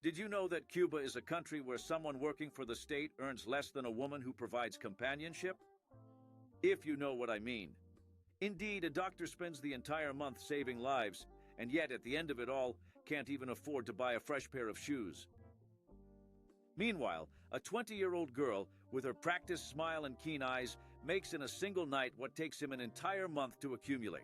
Did you know that Cuba is a country where someone working for the state earns less than a woman who provides companionship? If you know what I mean. Indeed, a doctor spends the entire month saving lives, and yet at the end of it all, can't even afford to buy a fresh pair of shoes. Meanwhile, a 20-year-old girl, with her practiced smile and keen eyes, makes in a single night what takes him an entire month to accumulate.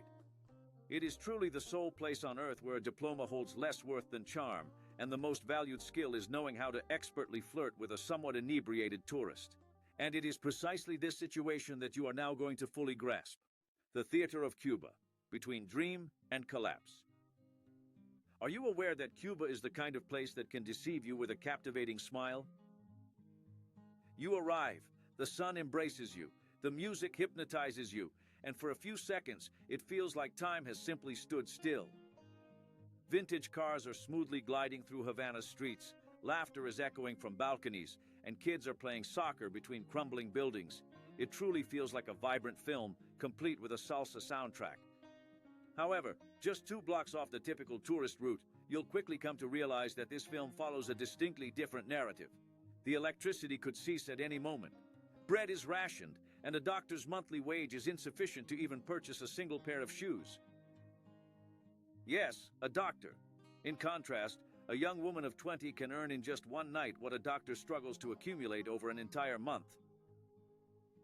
It is truly the sole place on earth where a diploma holds less worth than charm, and the most valued skill is knowing how to expertly flirt with a somewhat inebriated tourist. And it is precisely this situation that you are now going to fully grasp. The theater of Cuba, between dream and collapse. Are you aware that Cuba is the kind of place that can deceive you with a captivating smile? You arrive, the sun embraces you, the music hypnotizes you, and for a few seconds, it feels like time has simply stood still. Vintage cars are smoothly gliding through Havana's streets, laughter is echoing from balconies, and kids are playing soccer between crumbling buildings. It truly feels like a vibrant film, complete with a salsa soundtrack. However, just 2 blocks off the typical tourist route, you'll quickly come to realize that this film follows a distinctly different narrative. The electricity could cease at any moment. Bread is rationed, and a doctor's monthly wage is insufficient to even purchase a single pair of shoes. Yes, a doctor. In contrast, a young woman of 20 can earn in just one night what a doctor struggles to accumulate over an entire month.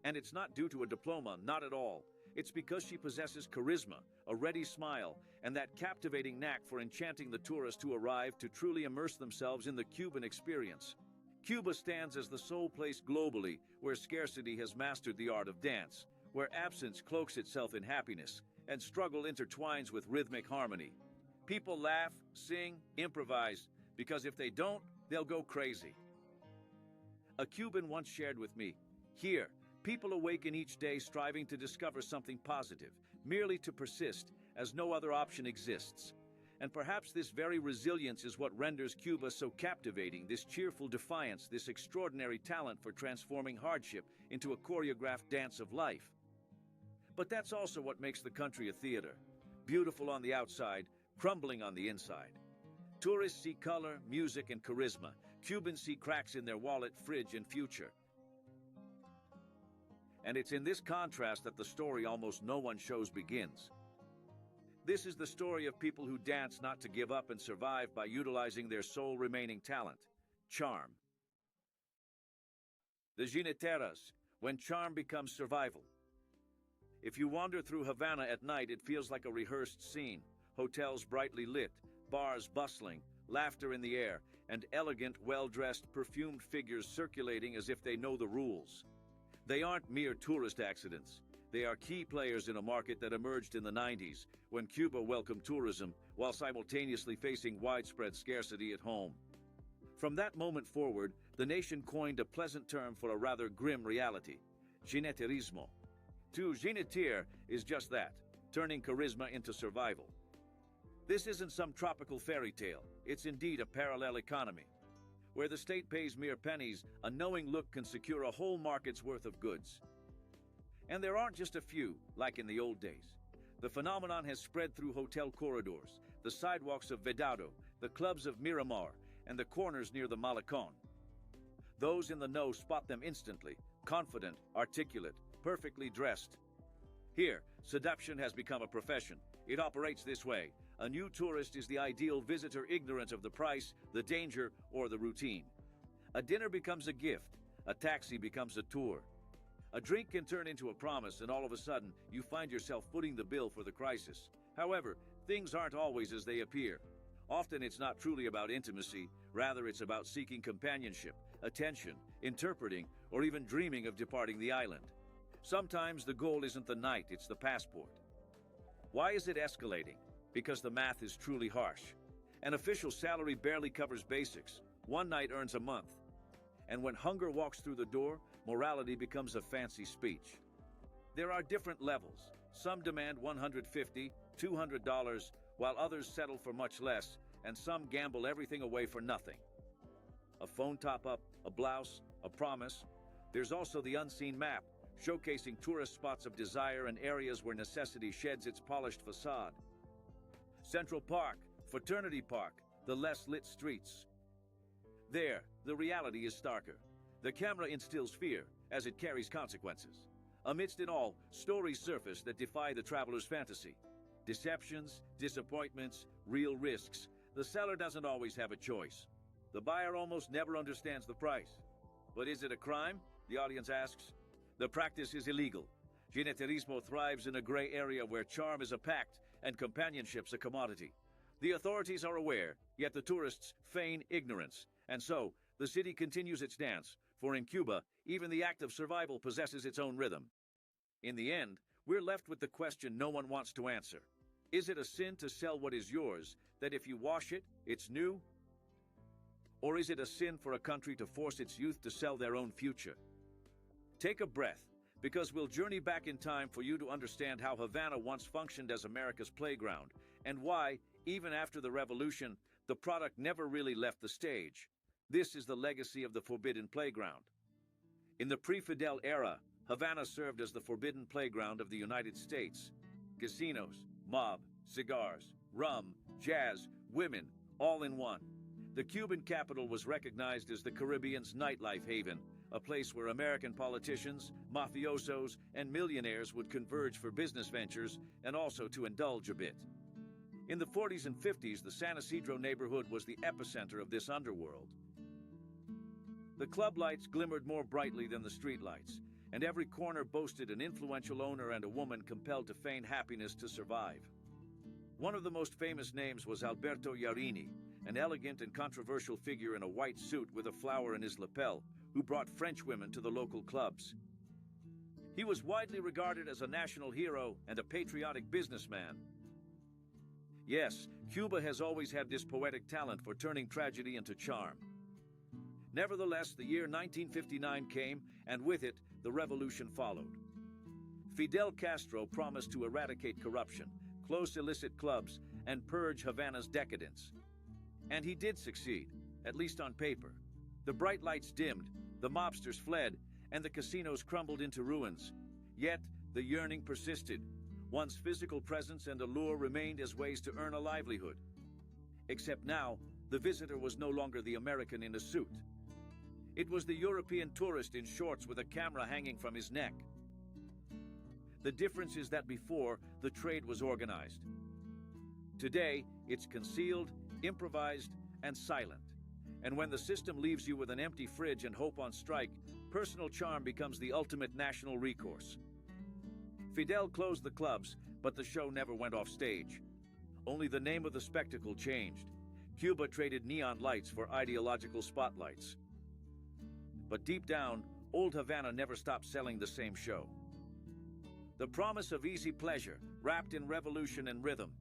And it's not due to a diploma, not at all. It's because she possesses charisma, a ready smile, and that captivating knack for enchanting the tourists who arrive to truly immerse themselves in the Cuban experience. Cuba stands as the sole place globally where scarcity has mastered the art of dance, where absence cloaks itself in happiness, and struggle intertwines with rhythmic harmony. People laugh, sing, improvise, because if they don't, they'll go crazy. A Cuban once shared with me, "Here, people awaken each day striving to discover something positive, merely to persist, as no other option exists." And perhaps this very resilience is what renders Cuba so captivating, this cheerful defiance, this extraordinary talent for transforming hardship into a choreographed dance of life. But that's also what makes the country a theater. Beautiful on the outside, crumbling on the inside. Tourists see color, music, and charisma. Cubans see cracks in their wallet, fridge, and future. And it's in this contrast that the story almost no one shows begins. This is the story of people who dance not to give up and survive by utilizing their sole remaining talent, charm. The JINETERAs, when charm becomes survival. If you wander through Havana at night, it feels like a rehearsed scene. Hotels brightly lit, bars bustling, laughter in the air, and elegant, well-dressed, perfumed figures circulating as if they know the rules. They aren't mere tourist accidents. They are key players in a market that emerged in the 90s, when Cuba welcomed tourism while simultaneously facing widespread scarcity at home. From that moment forward, the nation coined a pleasant term for a rather grim reality, jineterismo. To jineteer is just that, turning charisma into survival. This isn't some tropical fairy tale, it's indeed a parallel economy. Where the state pays mere pennies, a knowing look can secure a whole market's worth of goods. And there aren't just a few, like in the old days. The phenomenon has spread through hotel corridors, the sidewalks of Vedado, the clubs of Miramar, and the corners near the Malecon. Those in the know spot them instantly, confident, articulate, perfectly dressed. Here, seduction has become a profession. It operates this way. A new tourist is the ideal visitor, ignorant of the price, the danger, or the routine. A dinner becomes a gift. A taxi becomes a tour. A drink can turn into a promise, and all of a sudden, you find yourself footing the bill for the crisis. However, things aren't always as they appear. Often it's not truly about intimacy, rather it's about seeking companionship, attention, interpreting, or even dreaming of departing the island. Sometimes the goal isn't the night, it's the passport. Why is it escalating? Because the math is truly harsh. An official salary barely covers basics. One night earns a month. And when hunger walks through the door, morality becomes a fancy speech. There are different levels. Some demand $150, $200, while others settle for much less, and some gamble everything away for nothing. A phone top-up, a blouse, a promise. There's also the unseen map, showcasing tourist spots of desire and areas where necessity sheds its polished facade. Central Park, Fraternity Park, the less lit streets. There, the reality is starker. The camera instills fear, as it carries consequences. Amidst it all, stories surface that defy the traveler's fantasy. Deceptions, disappointments, real risks. The seller doesn't always have a choice. The buyer almost never understands the price. But is it a crime? The audience asks. The practice is illegal. Jineterismo thrives in a gray area where charm is a pact and companionship's a commodity. The authorities are aware, yet the tourists feign ignorance. And so, the city continues its dance, for in Cuba, even the act of survival possesses its own rhythm. In the end, we're left with the question no one wants to answer. Is it a sin to sell what is yours, that if you wash it, it's new? Or is it a sin for a country to force its youth to sell their own future? Take a breath, because we'll journey back in time for you to understand how Havana once functioned as America's playground, and why, even after the revolution, the product never really left the stage. This is the legacy of the forbidden playground. In the pre-Fidel era, Havana served as the forbidden playground of the United States. Casinos, mob, cigars, rum, jazz, women, all in one. The Cuban capital was recognized as the Caribbean's nightlife haven, a place where American politicians, mafiosos, and millionaires would converge for business ventures and also to indulge a bit. In the 40s and 50s, the San Isidro neighborhood was the epicenter of this underworld. The club lights glimmered more brightly than the street lights, and every corner boasted an influential owner and a woman compelled to feign happiness to survive. One of the most famous names was Alberto Yarini, an elegant and controversial figure in a white suit with a flower in his lapel, who brought French women to the local clubs. He was widely regarded as a national hero and a patriotic businessman. Yes, Cuba has always had this poetic talent for turning tragedy into charm. Nevertheless, the year 1959 came, and with it, the revolution followed. Fidel Castro promised to eradicate corruption, close illicit clubs, and purge Havana's decadence. And he did succeed, at least on paper. The bright lights dimmed, the mobsters fled, and the casinos crumbled into ruins. Yet, the yearning persisted. One's physical presence and allure remained as ways to earn a livelihood. Except now, the visitor was no longer the American in a suit. It was the European tourist in shorts with a camera hanging from his neck. The difference is that before, the trade was organized. Today, it's concealed, improvised, and silent. And when the system leaves you with an empty fridge and hope on strike, personal charm becomes the ultimate national recourse. Fidel closed the clubs, but the show never went off stage. Only the name of the spectacle changed. Cuba traded neon lights for ideological spotlights. But deep down, old Havana never stopped selling the same show. The promise of easy pleasure, wrapped in revolution and rhythm.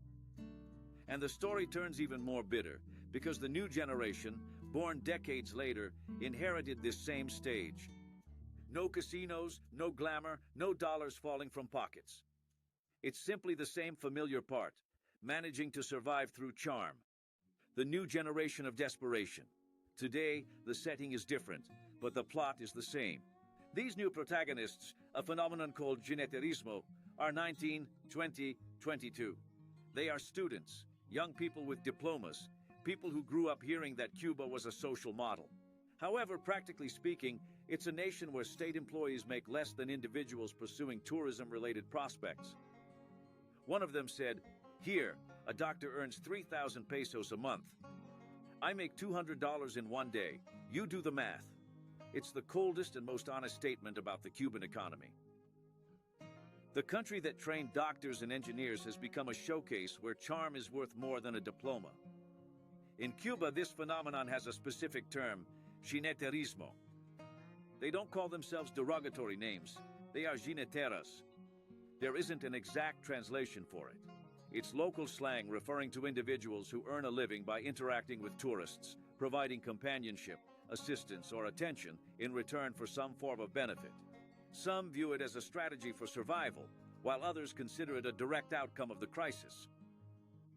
And the story turns even more bitter, because the new generation, born decades later, inherited this same stage. No casinos, no glamour, no dollars falling from pockets. It's simply the same familiar part, managing to survive through charm. The new generation of desperation. Today, the setting is different, but the plot is the same. These new protagonists, a phenomenon called jineterismo, are 19, 20, 22. They are students, young people with diplomas, people who grew up hearing that Cuba was a social model. However, practically speaking, it's a nation where state employees make less than individuals pursuing tourism-related prospects. One of them said, "Here, a doctor earns 3,000 pesos a month. I make $200 in one day. You do the math." It's the coldest and most honest statement about the Cuban economy. The country that trained doctors and engineers has become a showcase where charm is worth more than a diploma. In Cuba, this phenomenon has a specific term, jineterismo. They don't call themselves derogatory names. They are jineteras. There isn't an exact translation for it. It's local slang referring to individuals who earn a living by interacting with tourists, providing companionship, assistance, or attention in return for some form of benefit. Some view it as a strategy for survival, while others consider it a direct outcome of the crisis.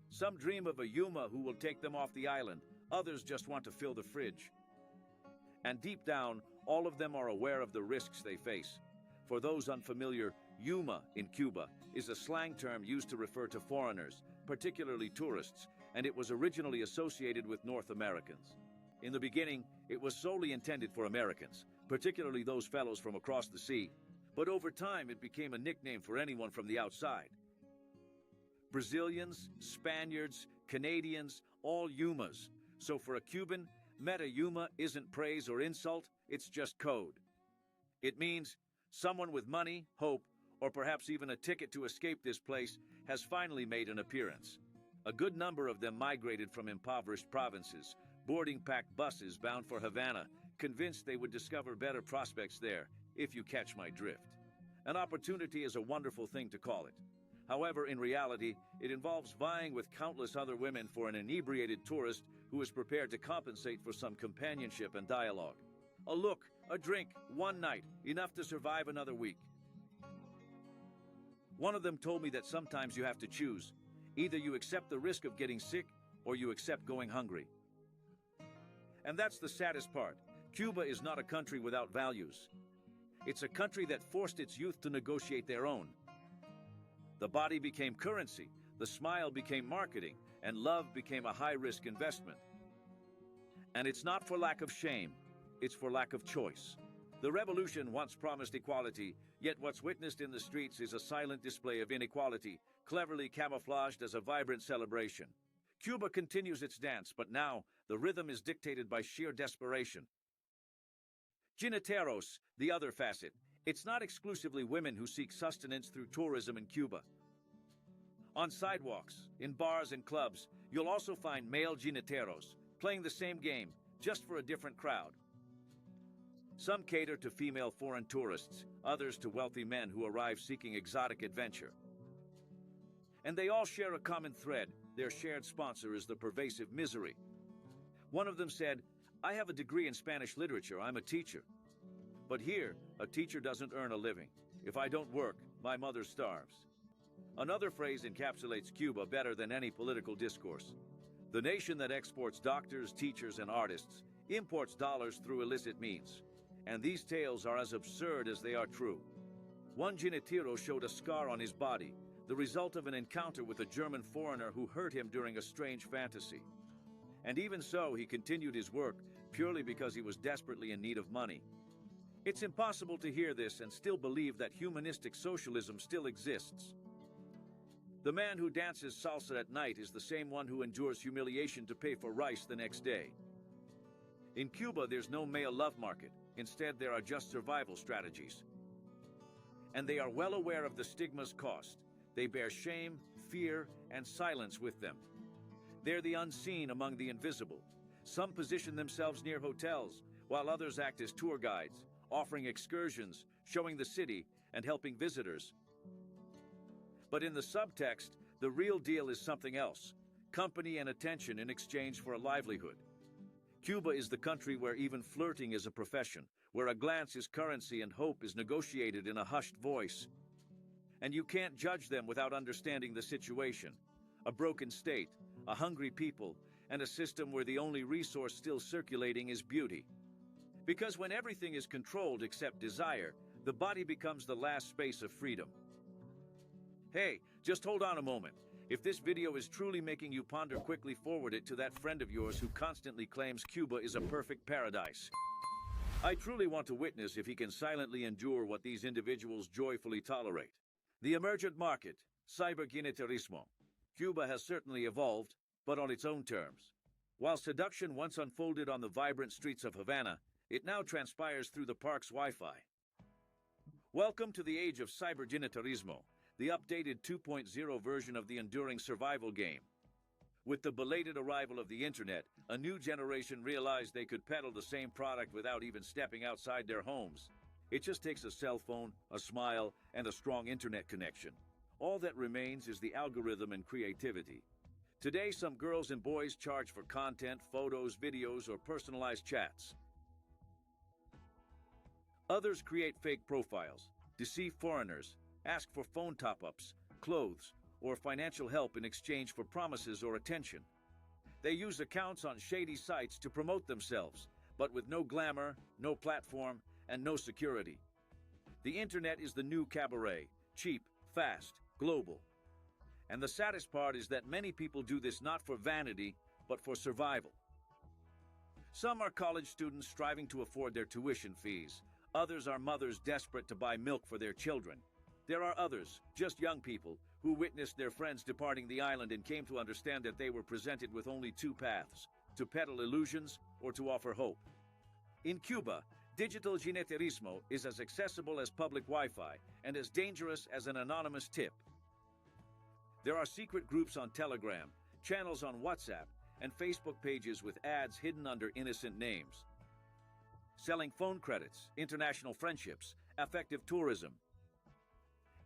Some dream of a Yuma who will take them off the island, others just want to fill the fridge. And deep down, all of them are aware of the risks they face. For those unfamiliar, Yuma in Cuba is a slang term used to refer to foreigners, particularly tourists, and it was originally associated with North Americans. In the beginning, it was solely intended for Americans, particularly those fellows from across the sea, but over time it became a nickname for anyone from the outside. Brazilians, Spaniards, Canadians, all Yumas. So for a Cuban, meta Yuma isn't praise or insult, it's just code. It means someone with money, hope, or perhaps even a ticket to escape this place has finally made an appearance. A good number of them migrated from impoverished provinces, boarding packed buses bound for Havana, convinced they would discover better prospects there, if you catch my drift. An opportunity is a wonderful thing to call it. However, in reality, it involves vying with countless other women for an inebriated tourist who is prepared to compensate for some companionship and dialogue. A look, a drink, one night, enough to survive another week. One of them told me that sometimes you have to choose. Either you accept the risk of getting sick, or you accept going hungry. And that's the saddest part. Cuba is not a country without values. It's a country that forced its youth to negotiate their own. The body became currency, the smile became marketing, and love became a high-risk investment. And it's not for lack of shame, it's for lack of choice. The revolution once promised equality, yet what's witnessed in the streets is a silent display of inequality, cleverly camouflaged as a vibrant celebration. Cuba continues its dance, but now the rhythm is dictated by sheer desperation. Jineteros, the other facet. It's not exclusively women who seek sustenance through tourism in Cuba. On sidewalks, in bars and clubs, you'll also find male jineteros, playing the same game, just for a different crowd. Some cater to female foreign tourists, others to wealthy men who arrive seeking exotic adventure. And they all share a common thread. Their shared sponsor is the pervasive misery. One of them said, "I have a degree in Spanish literature, I'm a teacher. But here, a teacher doesn't earn a living. If I don't work, my mother starves." Another phrase encapsulates Cuba better than any political discourse. The nation that exports doctors, teachers, and artists imports dollars through illicit means. And these tales are as absurd as they are true. One jinetero showed a scar on his body, the result of an encounter with a German foreigner who hurt him during a strange fantasy. And even so, he continued his work purely because he was desperately in need of money. It's impossible to hear this and still believe that humanistic socialism still exists. The man who dances salsa at night is the same one who endures humiliation to pay for rice the next day. In Cuba, there's no male love market. Instead, there are just survival strategies. And they are well aware of the stigma's cost. They bear shame, fear, and silence with them. They're the unseen among the invisible. Some position themselves near hotels, while others act as tour guides, offering excursions, showing the city, and helping visitors. But in the subtext, the real deal is something else: company and attention in exchange for a livelihood. Cuba is the country where even flirting is a profession, where a glance is currency and hope is negotiated in a hushed voice. And you can't judge them without understanding the situation. A broken state, a hungry people, and a system where the only resource still circulating is beauty. Because when everything is controlled except desire, the body becomes the last space of freedom. Hey, just hold on a moment. If this video is truly making you ponder, quickly forward it to that friend of yours who constantly claims Cuba is a perfect paradise. I truly want to witness if he can silently endure what these individuals joyfully tolerate. The emergent market, cyber-jineterismo. Cuba has certainly evolved, but on its own terms. While seduction once unfolded on the vibrant streets of Havana, it now transpires through the park's Wi-Fi. Welcome to the age of cyber-jineterismo, the updated 2.0 version of the enduring survival game. With the belated arrival of the internet, a new generation realized they could peddle the same product without even stepping outside their homes. It just takes a cell phone, a smile, and a strong internet connection. All that remains is the algorithm and creativity. Today, some girls and boys charge for content, photos, videos, or personalized chats. Others create fake profiles, deceive foreigners, ask for phone top-ups, clothes, or financial help in exchange for promises or attention. They use accounts on shady sites to promote themselves, but with no glamour, no platform, and no security. The internet is the new cabaret, cheap, fast, global. And the saddest part is that many people do this not for vanity, but for survival. Some are college students striving to afford their tuition fees. Others are mothers desperate to buy milk for their children. There are others, just young people, who witnessed their friends departing the island and came to understand that they were presented with only two paths: to peddle illusions or to offer hope. In Cuba, digital jineterismo is as accessible as public Wi-Fi and as dangerous as an anonymous tip. There are secret groups on Telegram, channels on WhatsApp, and Facebook pages with ads hidden under innocent names. Selling phone credits, international friendships, affective tourism.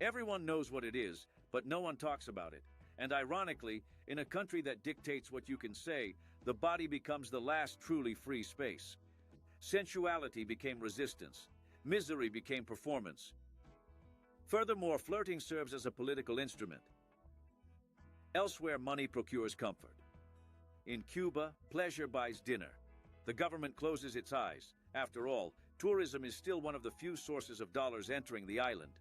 Everyone knows what it is, but no one talks about it. And ironically, in a country that dictates what you can say, the body becomes the last truly free space. Sensuality became resistance. Misery became performance. Furthermore, flirting serves as a political instrument. Elsewhere, money procures comfort. In Cuba, pleasure buys dinner. The government closes its eyes. After all, tourism is still one of the few sources of dollars entering the island.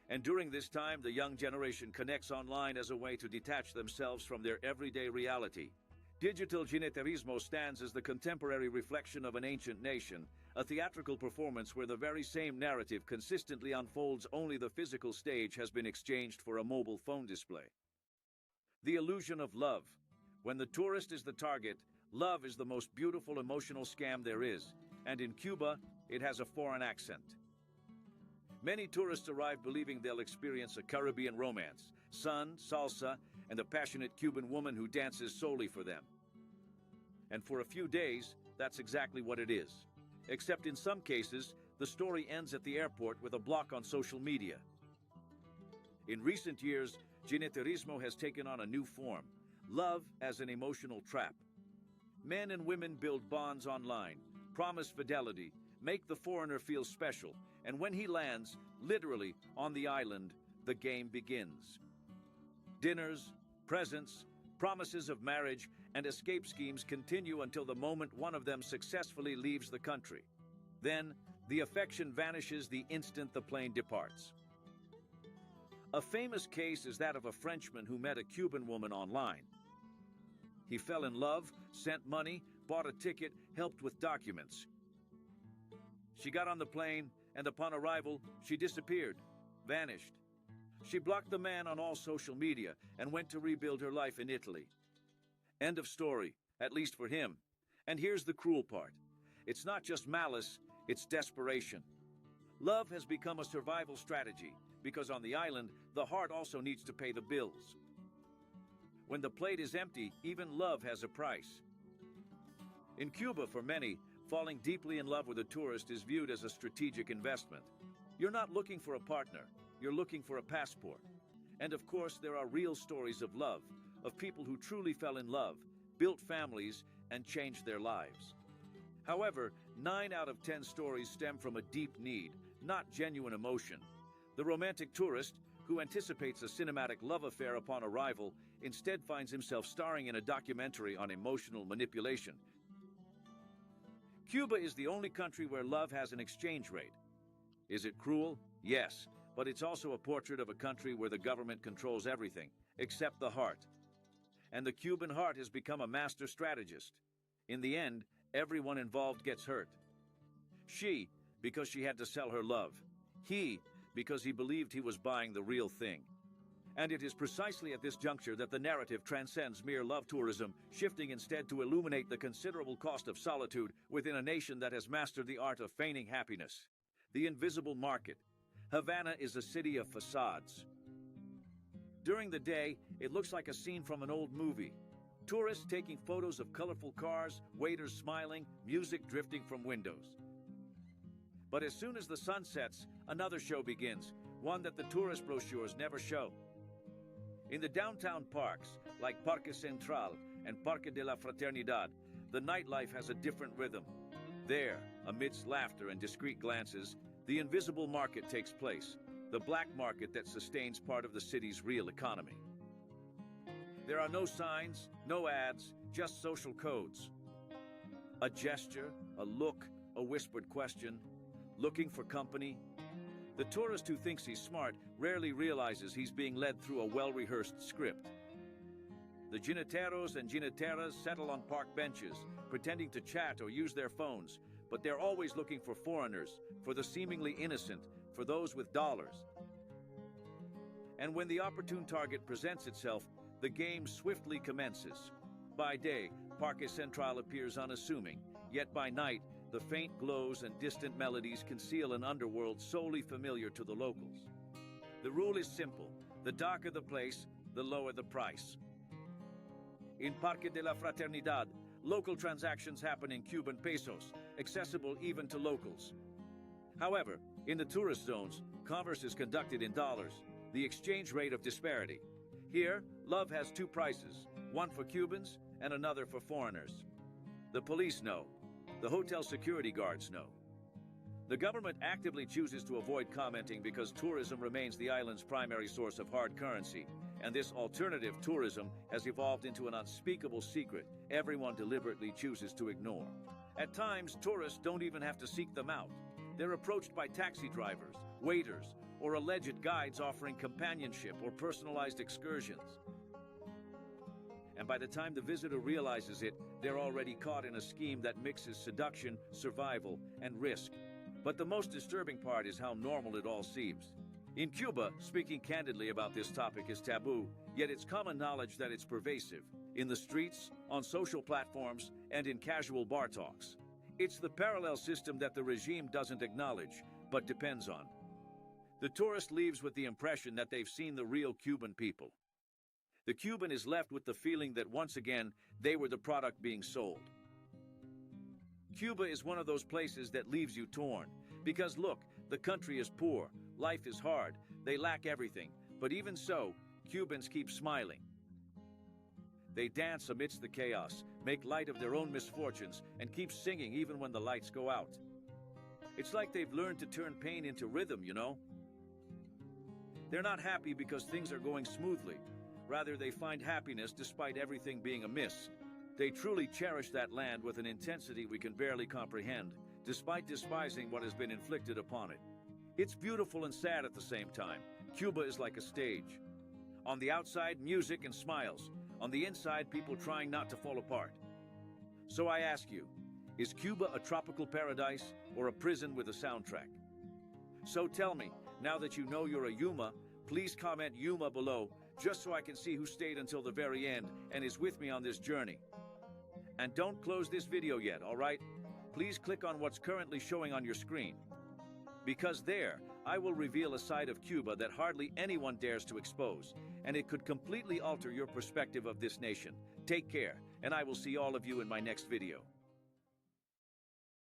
And during this time, the young generation connects online as a way to detach themselves from their everyday reality. Digital jineterismo stands as the contemporary reflection of an ancient nation, a theatrical performance where the very same narrative consistently unfolds, only the physical stage has been exchanged for a mobile phone display. The illusion of love. When the tourist is the target, love is the most beautiful emotional scam there is, and in Cuba, it has a foreign accent. Many tourists arrive believing they'll experience a Caribbean romance, sun, salsa, and a passionate Cuban woman who dances solely for them. And for a few days, that's exactly what it is. Except in some cases, the story ends at the airport with a block on social media. In recent years, jineterismo has taken on a new form: love as an emotional trap. Men and women build bonds online, promise fidelity, make the foreigner feel special, and when he lands, literally, on the island, the game begins. Dinners, presents, promises of marriage, and escape schemes continue until the moment one of them successfully leaves the country. Then, the affection vanishes the instant the plane departs. A famous case is that of a Frenchman who met a Cuban woman online. He fell in love, sent money, bought a ticket, helped with documents. She got on the plane, and upon arrival, she disappeared, vanished. She blocked the man on all social media and went to rebuild her life in Italy. End of story, at least for him. And here's the cruel part. It's not just malice, it's desperation. Love has become a survival strategy, because on the island, the heart also needs to pay the bills. When the plate is empty, even love has a price. In Cuba, for many, falling deeply in love with a tourist is viewed as a strategic investment. You're not looking for a partner, you're looking for a passport. And of course, there are real stories of love, of people who truly fell in love, built families, and changed their lives. However, 9 out of 10 stories stem from a deep need, not genuine emotion. The romantic tourist, who anticipates a cinematic love affair upon arrival, instead finds himself starring in a documentary on emotional manipulation. Cuba is the only country where love has an exchange rate. Is it cruel? Yes, but it's also a portrait of a country where the government controls everything, except the heart. And the Cuban heart has become a master strategist. In the end, everyone involved gets hurt. She, because she had to sell her love. He, because he believed he was buying the real thing. And it is precisely at this juncture that the narrative transcends mere love tourism, shifting instead to illuminate the considerable cost of solitude within a nation that has mastered the art of feigning happiness. The invisible market. Havana is a city of facades. During the day, it looks like a scene from an old movie. Tourists taking photos of colorful cars, waiters smiling, music drifting from windows. But as soon as the sun sets, another show begins, one that the tourist brochures never show. In the downtown parks, like Parque Central and Parque de la Fraternidad, the nightlife has a different rhythm. There, amidst laughter and discreet glances, the invisible market takes place, the black market that sustains part of the city's real economy. There are no signs, no ads, just social codes. A gesture, a look, a whispered question, looking for company. The tourist who thinks he's smart rarely realizes he's being led through a well-rehearsed script. The jineteros and jineteras settle on park benches, pretending to chat or use their phones, but they're always looking for foreigners, for the seemingly innocent, for those with dollars. And when the opportune target presents itself, the game swiftly commences. By day, Parque Central appears unassuming, yet by night, the faint glows and distant melodies conceal an underworld solely familiar to the locals. The rule is simple: the darker the place, the lower the price. In Parque de la Fraternidad, local transactions happen in Cuban pesos, accessible even to locals. However, in the tourist zones, commerce is conducted in dollars, the exchange rate of disparity. Here, love has two prices, one for Cubans and another for foreigners. The police know. The hotel security guards know. The government actively chooses to avoid commenting because tourism remains the island's primary source of hard currency, and this alternative tourism has evolved into an unspeakable secret everyone deliberately chooses to ignore. At times, tourists don't even have to seek them out. They're approached by taxi drivers, waiters, or alleged guides offering companionship or personalized excursions. And by the time the visitor realizes it, they're already caught in a scheme that mixes seduction, survival, and risk. But the most disturbing part is how normal it all seems. In Cuba, speaking candidly about this topic is taboo, yet it's common knowledge that it's pervasive. In the streets, on social platforms, and in casual bar talks. It's the parallel system that the regime doesn't acknowledge, but depends on. The tourist leaves with the impression that they've seen the real Cuban people. The Cuban is left with the feeling that once again, they were the product being sold. Cuba is one of those places that leaves you torn. Because look, the country is poor, life is hard, they lack everything, but even so, Cubans keep smiling. They dance amidst the chaos, make light of their own misfortunes, and keep singing even when the lights go out. It's like they've learned to turn pain into rhythm, you know? They're not happy because things are going smoothly. Rather, they find happiness despite everything being amiss. They truly cherish that land with an intensity we can barely comprehend, despite despising what has been inflicted upon it. It's beautiful and sad at the same time. Cuba is like a stage. On the outside, music and smiles. On the inside, people trying not to fall apart. So I ask you, is Cuba a tropical paradise or a prison with a soundtrack? So tell me, now that you know you're a Yuma, please comment Yuma below, just so I can see who stayed until the very end and is with me on this journey. And don't close this video yet, all right? Please click on what's currently showing on your screen. Because there, I will reveal a side of Cuba that hardly anyone dares to expose, and it could completely alter your perspective of this nation. Take care, and I will see all of you in my next video.